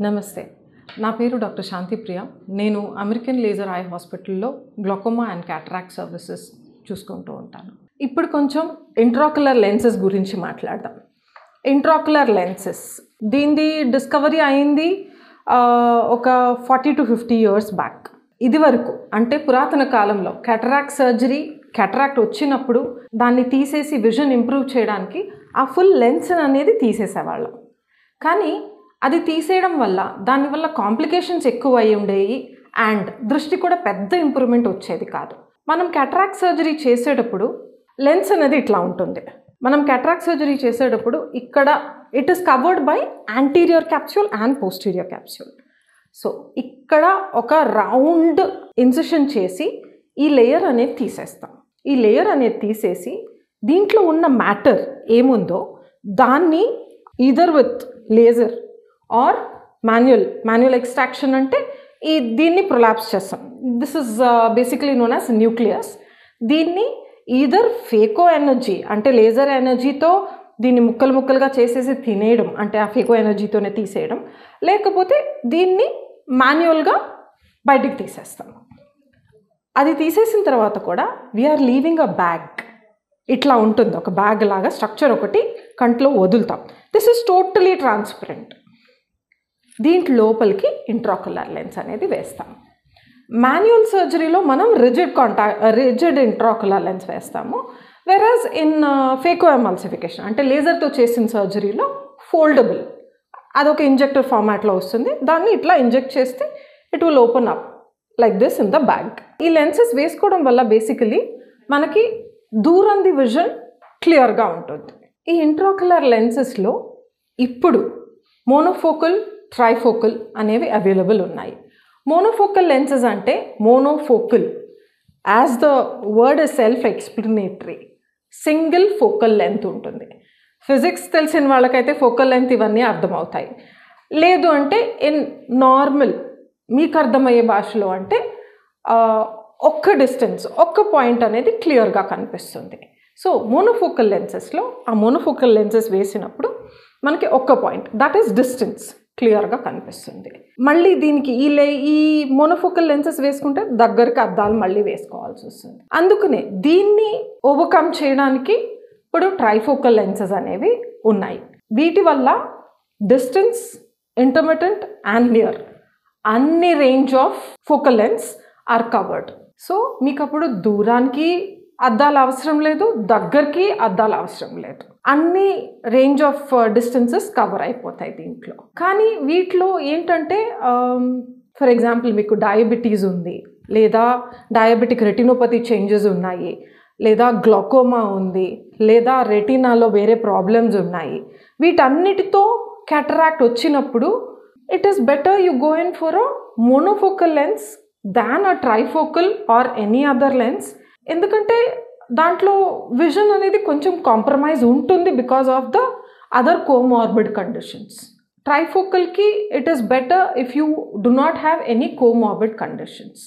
నమస్తే. నా పేరు డాక్టర్ శాంతి ప్రియ. నేను అమెరికన్ లేజర్ ఐ హాస్పిటల్లో గ్లాకోమా అండ్ క్యాటరాక్ట్ సర్వీసెస్ చూసుకుంటూ ఉంటాను. ఇప్పుడు కొంచెం ఇంట్రాక్యులర్ లెన్సెస్ గురించి మాట్లాడదాం. ఇంట్రాక్యులర్ లెన్సెస్ దీనిది డిస్కవరీ అయింది ఒక 40 to 50 years బ్యాక్. ఇది వరకు అంటే పురాతన కాలంలో క్యాటరాక్ట్ సర్జరీ, క్యాటరాక్ట్ వచ్చినప్పుడు దాన్ని తీసేసి విజన్ ఇంప్రూవ్ చేయడానికి ఆ ఫుల్ లెన్స్ అనేది తీసేసేవాళ్ళం. కానీ అది తీసేయడం వల్ల దానివల్ల కాంప్లికేషన్స్ ఎక్కువ అయి ఉండేవి అండ్ దృష్టి కూడా పెద్ద ఇంప్రూవ్మెంట్ వచ్చేది కాదు. మనం క్యాటరాక్ట్ సర్జరీ చేసేటప్పుడు లెన్స్ అనేది ఇట్లా ఉంటుంది. మనం క్యాటరాక్ట్ సర్జరీ చేసేటప్పుడు ఇక్కడ it is covered by anterior capsule and posterior capsule. So ఇక్కడ ఒక రౌండ్ ఇన్సిషన్ చేసి ఈ లేయర్ అనేది తీసేస్తాం. ఈ లేయర్ అనేది తీసేసి దీంట్లో ఉన్న మ్యాటర్ ఏముందో దాన్ని either with laser or manual extraction అంటే దీన్ని ప్రొలాప్స్ చేస్తాం. This is basically known as nucleus. దీన్ని ఈదర్ ఫేకో ఎనర్జీ అంటే లేజర్ ఎనర్జీతో దీన్ని ముక్కలు ముక్కలుగా చేసేసి తినేయడం, అంటే ఆ ఫేకో ఎనర్జీతోనే తీసేయడం, లేకపోతే దీన్ని మాన్యువల్గా బయటికి తీసేస్తాం. అది తీసేసిన తర్వాత కూడా వీఆర్ లీవింగ్ అ బ్యాగ్. ఇట్లా ఉంటుంది, ఒక బ్యాగ్ లాగా స్ట్రక్చర్ ఒకటి కంట్లో వదులుతాం. This is totally transparent. దీంట్లో లోపలికి ఇంట్రాక్యులర్ లెన్స్ అనేది వేస్తాం. మాన్యువల్ సర్జరీలో మనం రిజిడ్ ఇంట్రాక్యులర్ లెన్స్ వేస్తాము. వెరాజ్ ఇన్ ఫేకో ఎమల్సిఫికేషన్ అంటే లేజర్తో చేసిన సర్జరీలో ఫోల్డబుల్, అదొక ఇంజెక్టర్ ఫార్మాట్లో వస్తుంది. దాన్ని ఇట్లా ఇంజెక్ట్ చేస్తే it will open up like this in the bag. ఈ లెన్సెస్ వేసుకోవడం వల్ల బేసికలీ మనకి దూరంది విజన్ క్లియర్గా ఉంటుంది. ఈ ఇంట్రాక్యులర్ లెన్సెస్లో ఇప్పుడు మోనోఫోకల్, ట్రైఫోకల్ అనేవి అవైలబుల్ ఉన్నాయి. మోనోఫోకల్ లెన్సెస్ అంటే monofocal as the word is self explanatory, single focal length ఉంటుంది. ఫిజిక్స్ తెలిసిన వాళ్ళకైతే ఫోకల్ లెంత్ ఇవన్నీ అర్థమవుతాయి. లేదు అంటే ఇన్ నార్మల్ మీకు అర్థమయ్యే భాషలో అంటే ఒక్క డిస్టెన్స్, ఒక్క పాయింట్ అనేది క్లియర్గా కనిపిస్తుంది. సో మోనోఫోకల్ లెన్సెస్లో ఆ మోనోఫోకల్ లెన్సెస్ వేసినప్పుడు మనకి ఒక్క పాయింట్, దట్ ఈస్ డిస్టెన్స్, క్లియర్గా కనిపిస్తుంది. మళ్ళీ దీనికి ఈ మోనోఫోకల్ లెన్సెస్ వేసుకుంటే దగ్గరికి అద్దాలు మళ్ళీ వేసుకోవాల్సి వస్తుంది. అందుకనే దీన్ని ఓవర్కమ్ చేయడానికి ఇప్పుడు ట్రైఫోకల్ లెన్సెస్ అనేవి ఉన్నాయి. వీటి వల్ల డిస్టెన్స్, ఇంటర్మిటెంట్ అండ్ నియర్ అన్ని range of focal lens are covered. So మీకు అప్పుడు దూరానికి అద్దాలు అవసరం లేదు, దగ్గరికి అద్దాలు అవసరం లేదు, అన్ని రేంజ్ ఆఫ్ డిస్టెన్సెస్ కవర్ అయిపోతాయి దీంట్లో. కానీ వీటిలో ఏంటంటే ఫర్ ఎగ్జాంపుల్ మీకు డయాబెటీస్ ఉంది, లేదా డయాబెటిక్ రెటినోపతి చేంజెస్ ఉన్నాయి, లేదా గ్లాకోమా ఉంది, లేదా రెటినాలో వేరే ప్రాబ్లమ్స్ ఉన్నాయి. వీటన్నిటితో క్యాటరాక్ట్ వచ్చినప్పుడు it is better you go in for a monofocal lens than a trifocal or any other lens. ఎందుకంటే దాంట్లో విజన్ అనేది కొంచెం కాంప్రమైజ్ ఉంటుంది because of the other comorbid conditions. ట్రైఫోకల్కి it is better if you do not have any comorbid conditions.